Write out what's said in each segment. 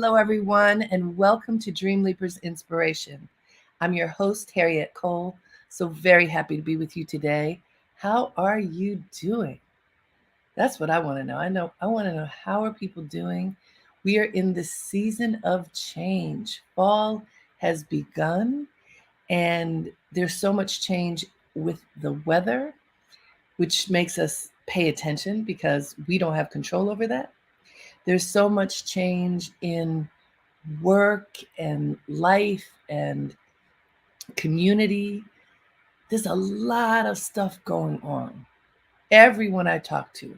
Hello, everyone, and welcome to Dreamleapers Inspiration. I'm your host, Harriette Cole. So very happy to be with you today. How are you doing? That's what I want to know. I want to know, how are people doing? We are in the season of change. Fall has begun, and there's so much change with the weather, which makes us pay attention because we don't have control over that. There's so much change in work and life and community. There's a lot of stuff going on. Everyone I talk to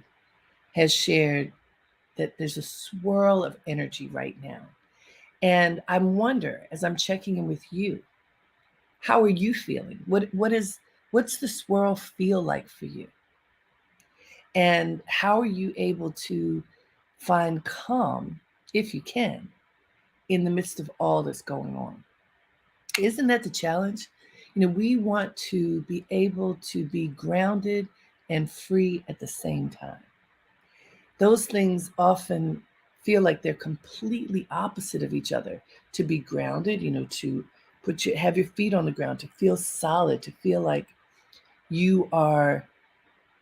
has shared that there's a swirl of energy right now. And I wonder, as I'm checking in with you, how are you feeling? What's the swirl feel like for you? And how are you able to find calm, if you can, in the midst of all that's going on? Isn't that the challenge? We want to be able to be grounded and free at the same time. Those things often feel like they're completely opposite of each other. To be grounded, to have your feet on the ground, to feel solid, to feel like you are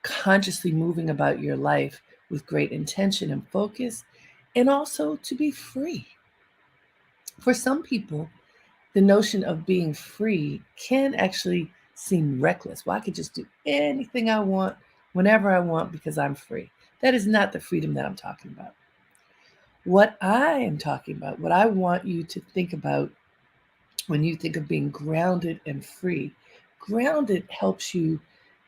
consciously moving about your life with great intention and focus, and also to be free. For some people, the notion of being free can actually seem reckless. Well, I could just do anything I want whenever I want because I'm free. That is not the freedom that I'm talking about. What I am talking about, what I want you to think about when you think of being grounded and free, grounded helps you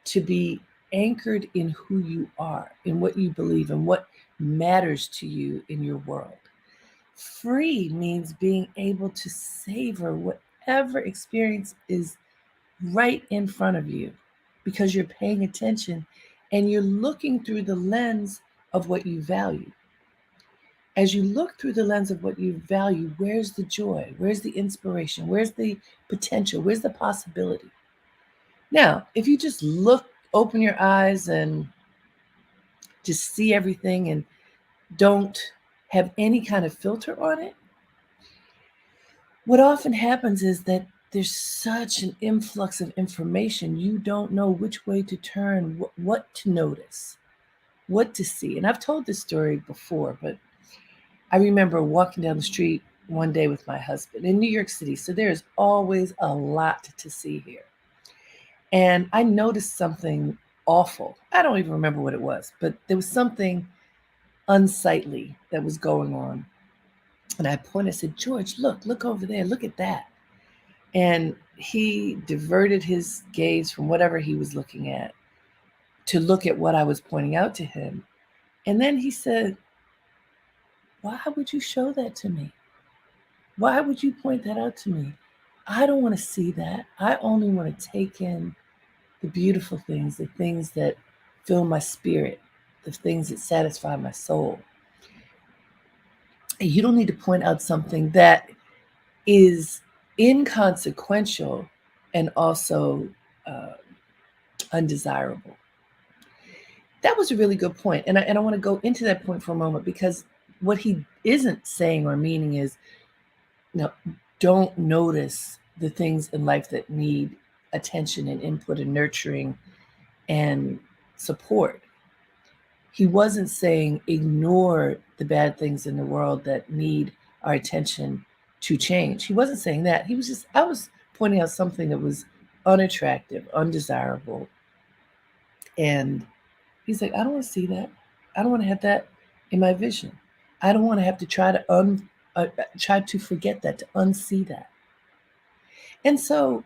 to be anchored in who you are, in what you believe, and what matters to you in your world. Free means being able to savor whatever experience is right in front of you because you're paying attention and you're looking through the lens of what you value. As you look through the lens of what you value, where's the joy? Where's the inspiration? Where's the potential? Where's the possibility? Now, if you just open your eyes and just see everything and don't have any kind of filter on it, what often happens is that there's such an influx of information, you don't know which way to turn, what to notice, what to see. And I've told this story before, but I remember walking down the street one day with my husband in New York City. So there's always a lot to see here. And I noticed something awful. I don't even remember what it was, but there was something unsightly that was going on. And I pointed, I said, George, look over there, look at that. And he diverted his gaze from whatever he was looking at to look at what I was pointing out to him. And then he said, why would you show that to me? Why would you point that out to me? I don't want to see that. I only want to take in the beautiful things, the things that fill my spirit, the things that satisfy my soul. And you don't need to point out something that is inconsequential and also uh, undesirable. That was a really good point. And I want to go into that point for a moment because what he isn't saying or meaning is, don't notice the things in life that need attention and input and nurturing and support. He wasn't saying ignore the bad things in the world that need our attention to change. He wasn't saying that. I was pointing out something that was unattractive, undesirable. And he's like, I don't want to see that. I don't want to have that in my vision. I don't want to have to try to forget that, to unsee that. And so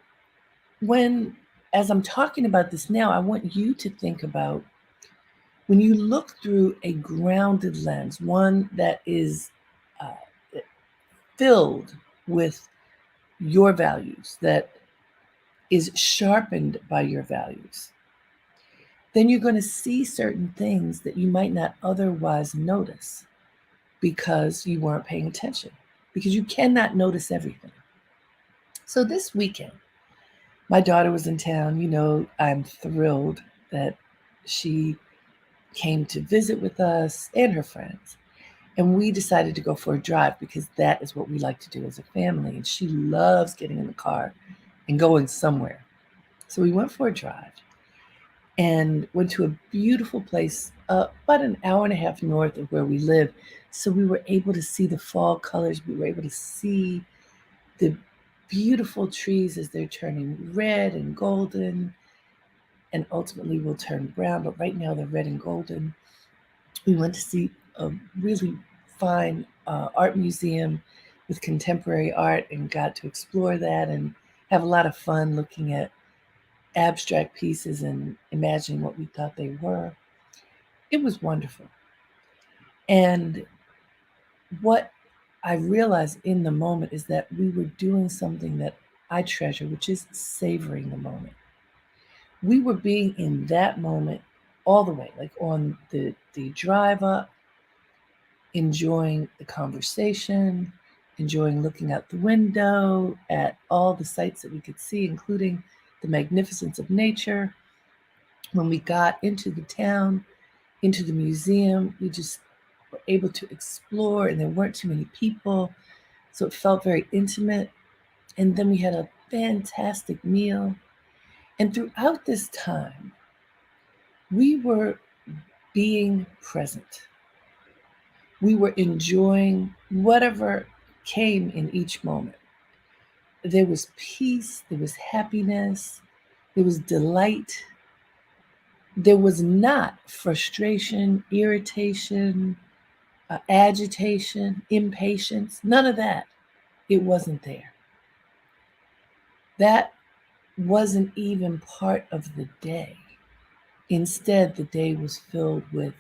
as I'm talking about this now, I want you to think about when you look through a grounded lens, one that is filled with your values, that is sharpened by your values, then you're going to see certain things that you might not otherwise notice because you weren't paying attention, because you cannot notice everything. So this weekend, my daughter was in town. I'm thrilled that she came to visit with us and her friends. And we decided to go for a drive because that is what we like to do as a family. And she loves getting in the car and going somewhere. So we went for a drive and went to a beautiful place about an hour and a half north of where we live. So we were able to see the fall colors. We were able to see the beautiful trees as they're turning red and golden, and ultimately will turn brown. But right now they're red and golden. We went to see a really fine art museum with contemporary art and got to explore that and have a lot of fun looking at abstract pieces and imagining what we thought they were. It was wonderful. And what I realized in the moment is that we were doing something that I treasure, which is savoring the moment. We were being in that moment all the way, like on the drive up, enjoying the conversation, enjoying looking out the window at all the sights that we could see, including the magnificence of nature. When we got into the town, into the museum, we just were able to explore, and there weren't too many people. So it felt very intimate. And then we had a fantastic meal. And throughout this time, we were being present. We were enjoying whatever came in each moment. There was peace, there was happiness, there was delight. There was not frustration, irritation, agitation, impatience, none of that. It wasn't there. That wasn't even part of the day. Instead, the day was filled with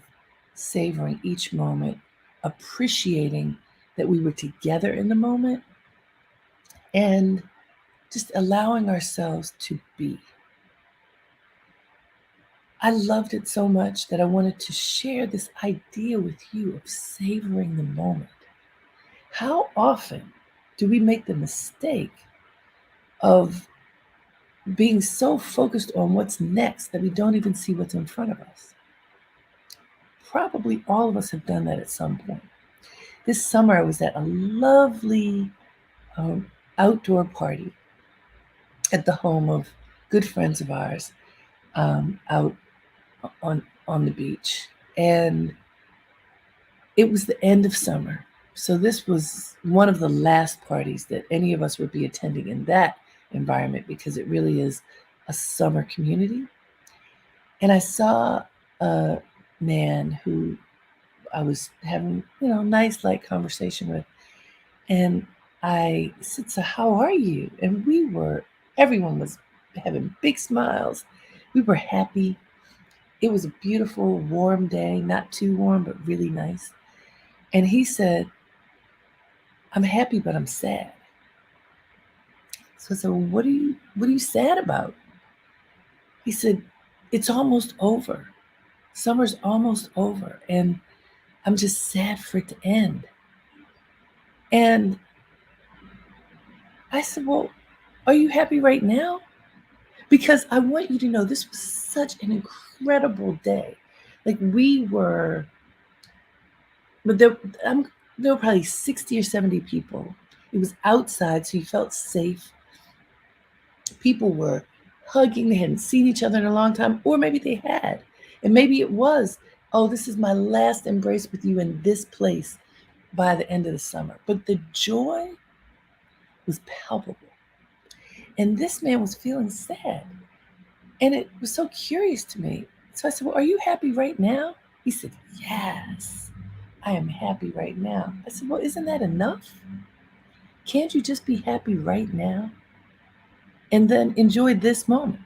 savoring each moment, appreciating that we were together in the moment, and just allowing ourselves to be. I loved it so much that I wanted to share this idea with you of savoring the moment. How often do we make the mistake of being so focused on what's next that we don't even see what's in front of us? Probably all of us have done that at some point. This summer, I was at a lovely outdoor party at the home of good friends of ours out on the beach, and it was the end of summer. So this was one of the last parties that any of us would be attending in that environment because it really is a summer community. And I saw a man who I was having, nice light conversation with. And I said, "So how are you?" And everyone was having big smiles. We were happy. It was a beautiful, warm day, not too warm, but really nice. And he said, "I'm happy, but I'm sad." So I said, "Well, what are you sad about?" He said, "It's almost over. Summer's almost over, and I'm just sad for it to end." And I said, "Well, are you happy right now? Because I want you to know this was such an incredible day. Like but there were probably 60 or 70 people. It was outside, so you felt safe. People were hugging. They hadn't seen each other in a long time, or maybe they had. And maybe it was, "Oh, this is my last embrace with you in this place by the end of the summer." But the joy was palpable. And this man was feeling sad. And it was so curious to me. So I said, "Well, are you happy right now?" He said, "Yes, I am happy right now." I said, "Well, isn't that enough? Can't you just be happy right now and then enjoy this moment?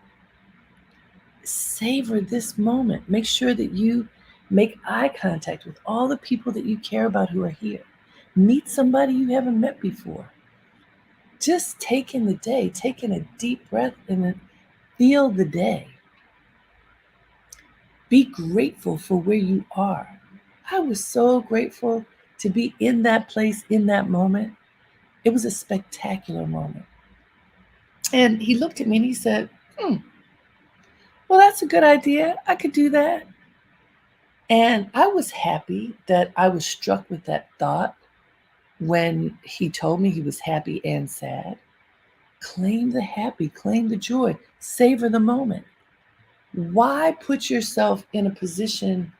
Savor this moment. Make sure that you make eye contact with all the people that you care about who are here. Meet somebody you haven't met before. Just take in the day, take in a deep breath and then feel the day. Be grateful for where you are." I was so grateful to be in that place in that moment. It was a spectacular moment. And he looked at me and he said, "Well, that's a good idea. I could do that." And I was happy that I was struck with that thought when he told me he was happy and sad. Claim the happy, claim the joy, savor the moment. Why put yourself in a position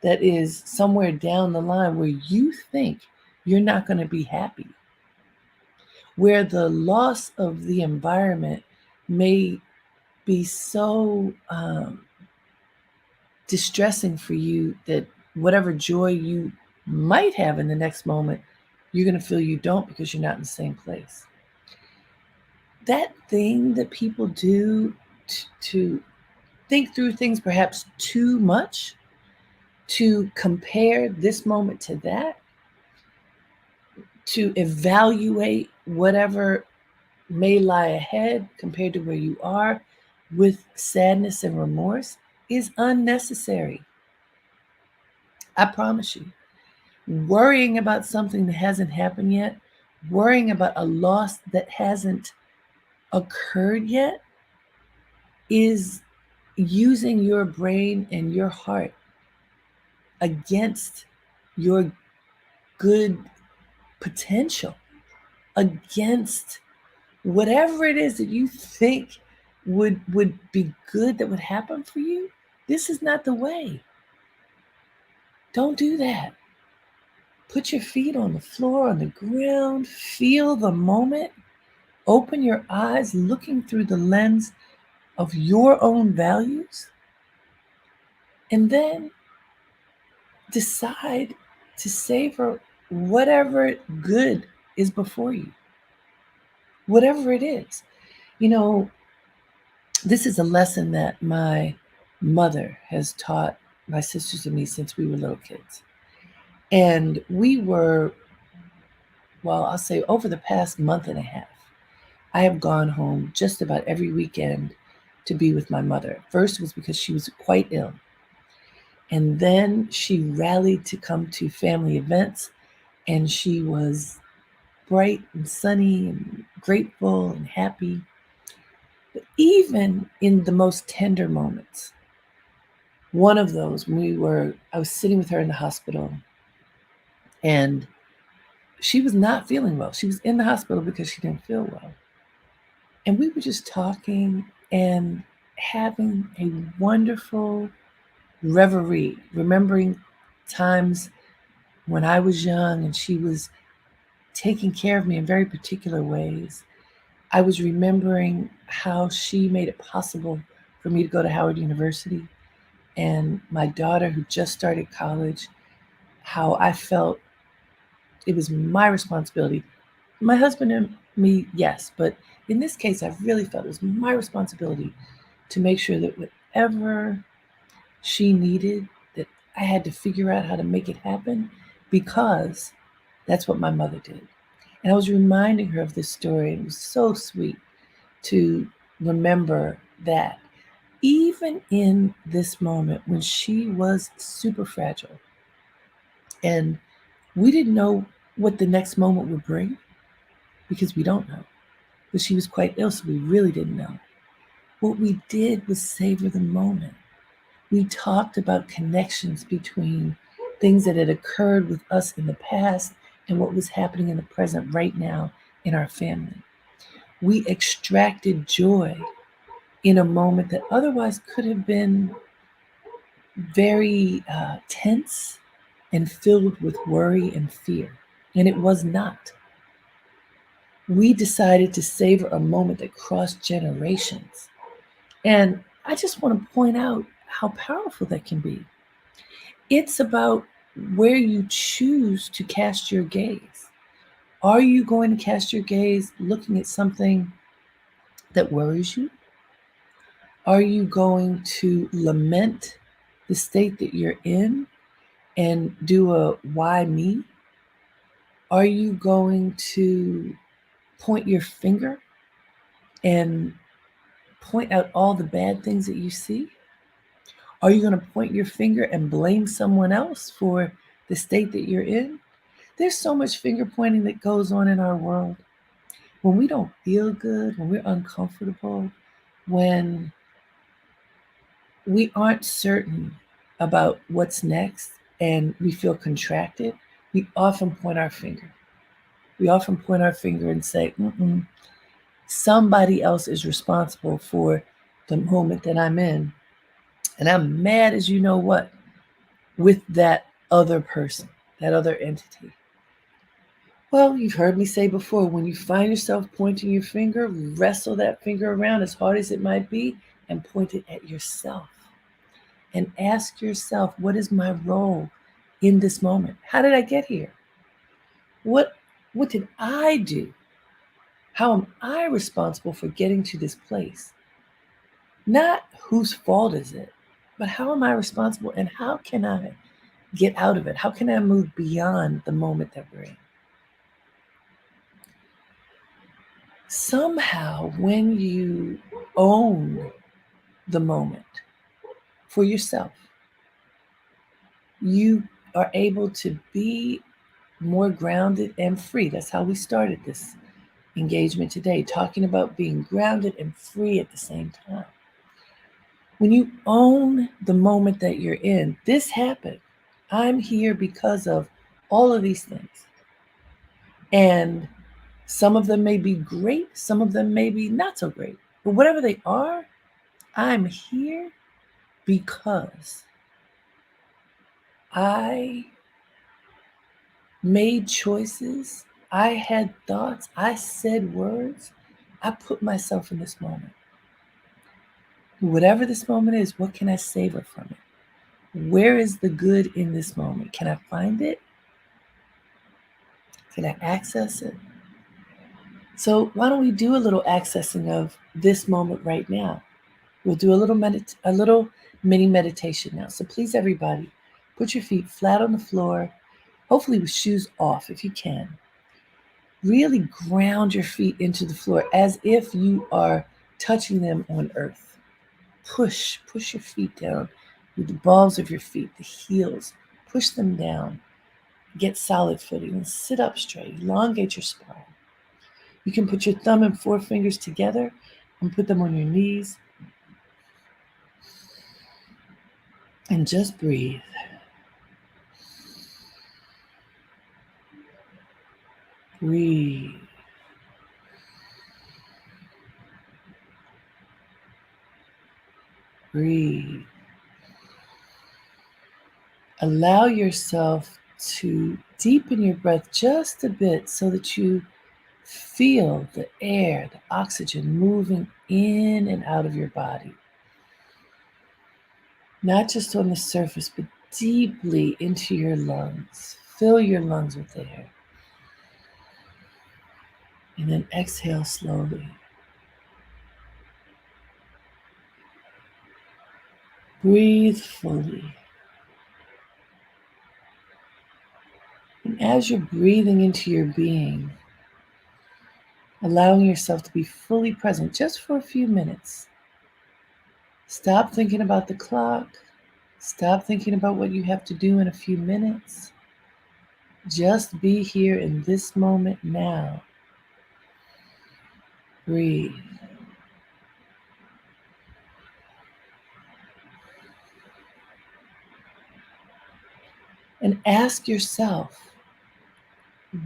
that is somewhere down the line where you think you're not going to be happy, where the loss of the environment may be so distressing for you that whatever joy you might have in the next moment, you're going to feel you don't because you're not in the same place. That thing that people do to think through things perhaps too much, to compare this moment to that, to evaluate whatever may lie ahead compared to where you are with sadness and remorse is unnecessary. I promise you. Worrying about something that hasn't happened yet, worrying about a loss that hasn't occurred yet, is using your brain and your heart against your good potential, against whatever it is that you think would be good that would happen for you. This is not the way. Don't do that. Put your feet on the floor, on the ground, feel the moment. Open your eyes looking through the lens of your own values, and then decide to savor whatever good is before you, whatever it is. You know, this is a lesson that my mother has taught my sisters and me since we were little kids. And we were, well, I'll say over the past month and a half, I have gone home just about every weekend to be with my mother. First was because she was quite ill. And then she rallied to come to family events, and she was bright and sunny and grateful and happy. But even in the most tender moments, one of those when I was sitting with her in the hospital, and she was not feeling well. She was in the hospital because she didn't feel well. And we were just talking and having a wonderful reverie, remembering times when I was young and she was taking care of me in very particular ways. I was remembering how she made it possible for me to go to Howard University, and my daughter, who just started college, how I felt it was my responsibility. My husband and me, yes, but in this case, I really felt it was my responsibility to make sure that whatever she needed, that I had to figure out how to make it happen, because that's what my mother did. And I was reminding her of this story. And it was so sweet to remember that even in this moment when she was super fragile and we didn't know what the next moment would bring, because we don't know, but she was quite ill, so we really didn't know. What we did was savor the moment. We talked about connections between things that had occurred with us in the past and what was happening in the present right now in our family. We extracted joy in a moment that otherwise could have been very tense and filled with worry and fear. And it was not. We decided to savor a moment that crossed generations. And I just want to point out how powerful that can be. It's about where you choose to cast your gaze. Are you going to cast your gaze looking at something that worries you? Are you going to lament the state that you're in and do a why me? Are you going to point your finger and point out all the bad things that you see? Are you going to point your finger and blame someone else for the state that you're in? There's so much finger pointing that goes on in our world. When we don't feel good, when we're uncomfortable, when we aren't certain about what's next and we feel contracted, we often point our finger. We often point our finger and say, somebody else is responsible for the moment that I'm in. And I'm mad as you know what with that other person, that other entity. Well, you've heard me say before, when you find yourself pointing your finger, wrestle that finger around as hard as it might be and point it at yourself. And ask yourself, what is my role in this moment? How did I get here? What did I do? How am I responsible for getting to this place? Not whose fault is it, but how am I responsible and how can I get out of it? How can I move beyond the moment that we're in? Somehow, when you own the moment for yourself, you are able to be more grounded and free. That's how we started this engagement today, talking about being grounded and free at the same time. When you own the moment that you're in, this happened. I'm here because of all of these things. And some of them may be great, some of them may be not so great. But whatever they are, I'm here because I made choices, I had thoughts, I said words, I put myself in this moment. Whatever this moment is, what can I savor from it? Where is the good in this moment? Can I find it? Can I access it? So why don't we do a little accessing of this moment right now? We'll do a little mini meditation now. So please, everybody, put your feet flat on the floor, hopefully with shoes off if you can. Really ground your feet into the floor as if you are touching them on earth. Push your feet down with the balls of your feet, the heels. Push them down. Get solid footing and sit up straight. Elongate your spine. You can put your thumb and forefingers together and put them on your knees. And just breathe. Breathe. Breathe. Allow yourself to deepen your breath just a bit so that you feel the air, the oxygen moving in and out of your body. Not just on the surface, but deeply into your lungs. Fill your lungs with air. And then exhale slowly. Breathe fully. And as you're breathing into your being, allowing yourself to be fully present just for a few minutes. Stop thinking about the clock. Stop thinking about what you have to do in a few minutes. Just be here in this moment now. Breathe. And ask yourself,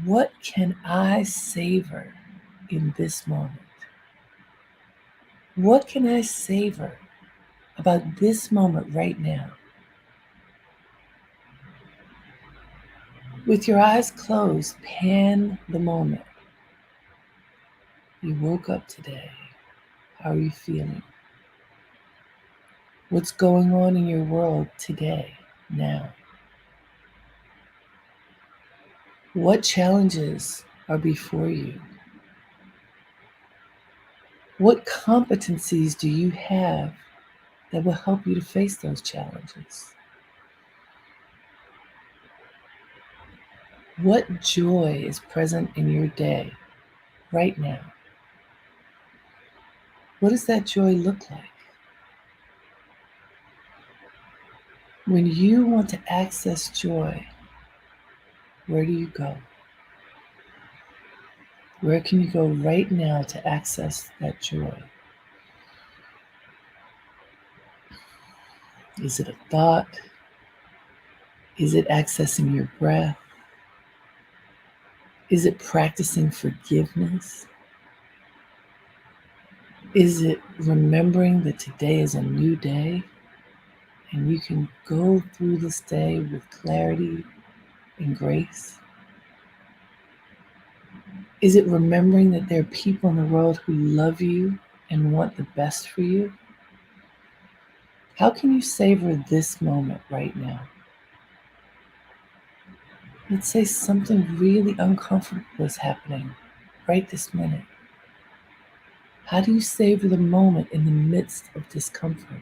what can I savor in this moment? What can I savor about this moment right now? With your eyes closed, pan the moment. You woke up today. How are you feeling? What's going on in your world today, now? What challenges are before you? What competencies do you have that will help you to face those challenges? What joy is present in your day right now? What does that joy look like? When you want to access joy, where do you go? Where can you go right now to access that joy? Is it a thought? Is it accessing your breath? Is it practicing forgiveness? Is it remembering that today is a new day and you can go through this day with clarity and grace? Is it remembering that there are people in the world who love you and want the best for you? How can you savor this moment right now? Let's say something really uncomfortable is happening right this minute. How do you savor the moment in the midst of discomfort?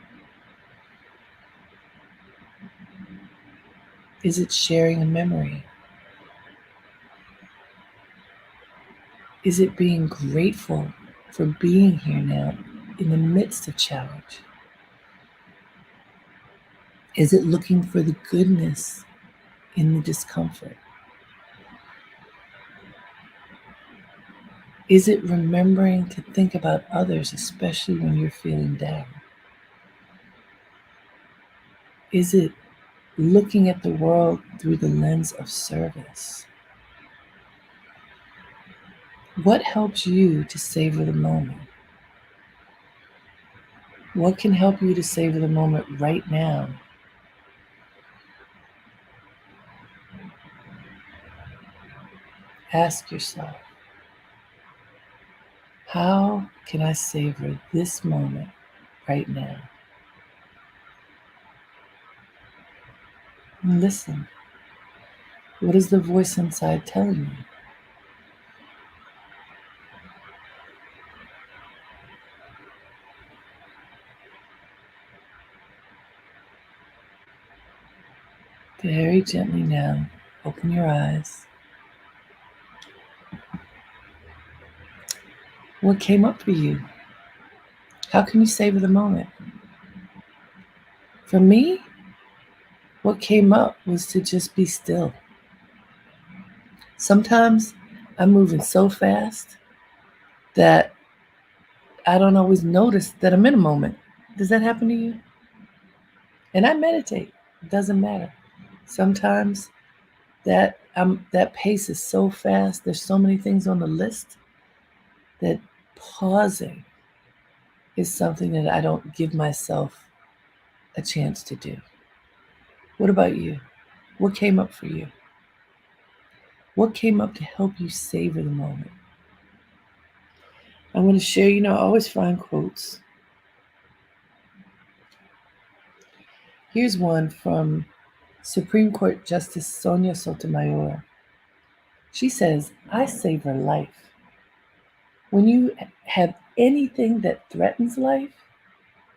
Is it sharing a memory? Is it being grateful for being here now in the midst of challenge? Is it looking for the goodness in the discomfort? Is it remembering to think about others, especially when you're feeling down? Is it looking at the world through the lens of service? What helps you to savor the moment? What can help you to savor the moment right now? Ask yourself, how can I savor this moment right now? And listen, what is the voice inside telling you? Very gently now, open your eyes. What came up for you? How can you savor the moment? For me, what came up was to just be still. Sometimes I'm moving so fast that I don't always notice that I'm in a moment. Does that happen to you? And I meditate. It doesn't matter. Sometimes that pace is so fast. There's so many things on the list that pausing is something that I don't give myself a chance to do. What about you? What came up for you? What came up to help you savor the moment? I want to share, I always find quotes. Here's one from Supreme Court Justice Sonia Sotomayor. She says, I savor life. When you have anything that threatens life,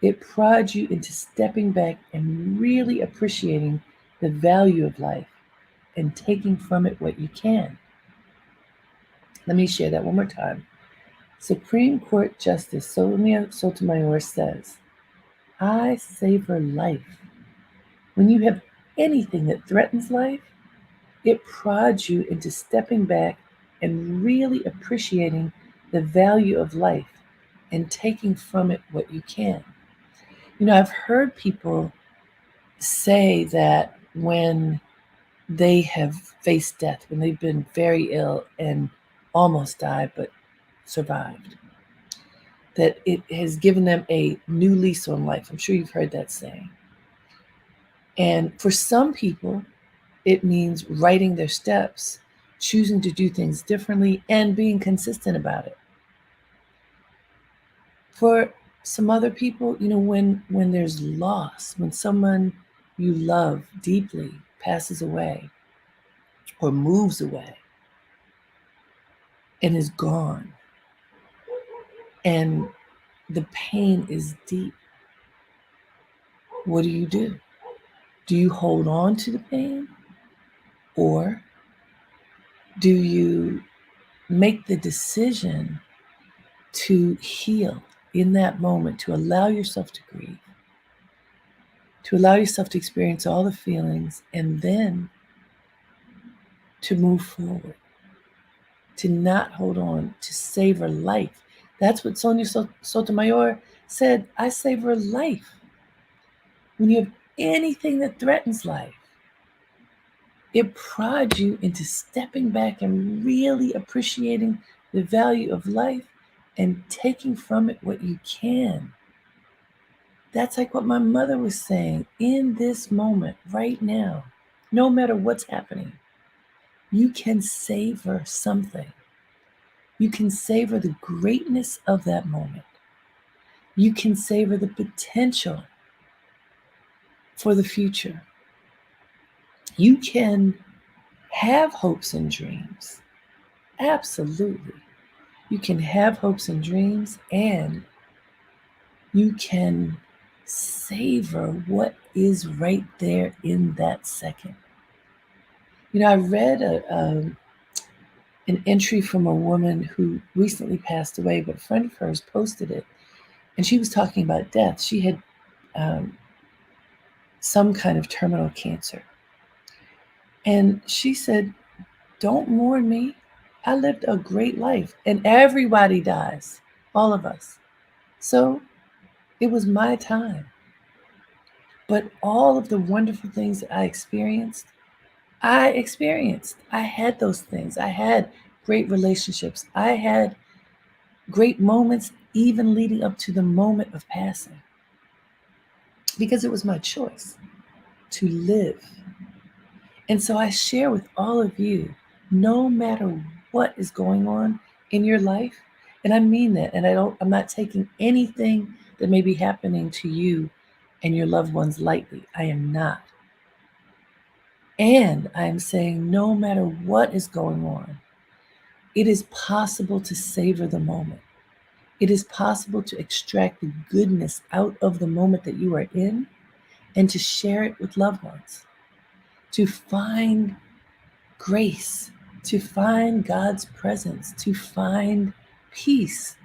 it prods you into stepping back and really appreciating the value of life and taking from it what you can. Let me share that one more time. Supreme Court Justice Sonia Sotomayor says, I savor life. When you have anything that threatens life, it prods you into stepping back and really appreciating the value of life and taking from it what you can. I've heard people say that when they have faced death, when they've been very ill and almost died but survived, that it has given them a new lease on life. I'm sure you've heard that saying. And for some people, it means writing their steps, choosing to do things differently, and being consistent about it. For some other people, when there's loss, when someone you love deeply passes away or moves away and is gone, and the pain is deep, what do? Do you hold on to the pain, or do you make the decision to heal in that moment, to allow yourself to grieve, to allow yourself to experience all the feelings, and then to move forward, to not hold on, to savor life? That's what Sonia Sotomayor said. I savor life. When you have anything that threatens life, It prods you into stepping back and really appreciating the value of life and taking from it what you can. That's like what my mother was saying in this moment, right now. No matter what's happening, you can savor something. You can savor the greatness of that moment. You can savor the potential for the future. You can have hopes and dreams. Absolutely. You can have hopes and dreams, and you can savor what is right there in that second. I read an entry from a woman who recently passed away, but a friend of hers posted it, and she was talking about death. She had um, some kind of terminal cancer. And she said, "Don't mourn me. I lived a great life, and everybody dies, all of us. So it was my time. But all of the wonderful things that I experienced. I had those things. I had great relationships. I had great moments, even leading up to the moment of passing, because it was my choice to live. And so I share with all of you, no matter what is going on in your life, and I mean that, and I'm not taking anything that may be happening to you and your loved ones lightly. I am not. And I am saying, no matter what is going on, it is possible to savor the moment. It is possible to extract the goodness out of the moment that you are in and to share it with loved ones, to find grace, to find God's presence, to find peace,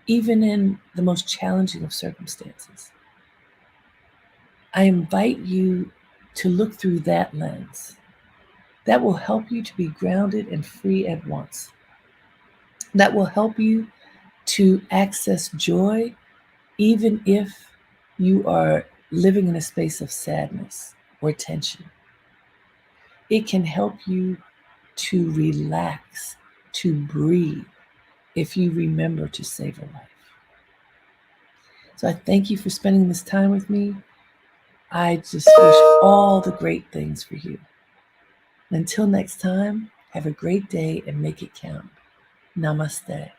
even in the most challenging of circumstances. I invite you to look through that lens. That will help you to be grounded and free at once. That will help you to access joy, even if you are living in a space of sadness or tension. It can help you to relax, to breathe, if you remember to savor life. So I thank you for spending this time with me. I just wish all the great things for you. Until next time, have a great day and make it count. Namaste.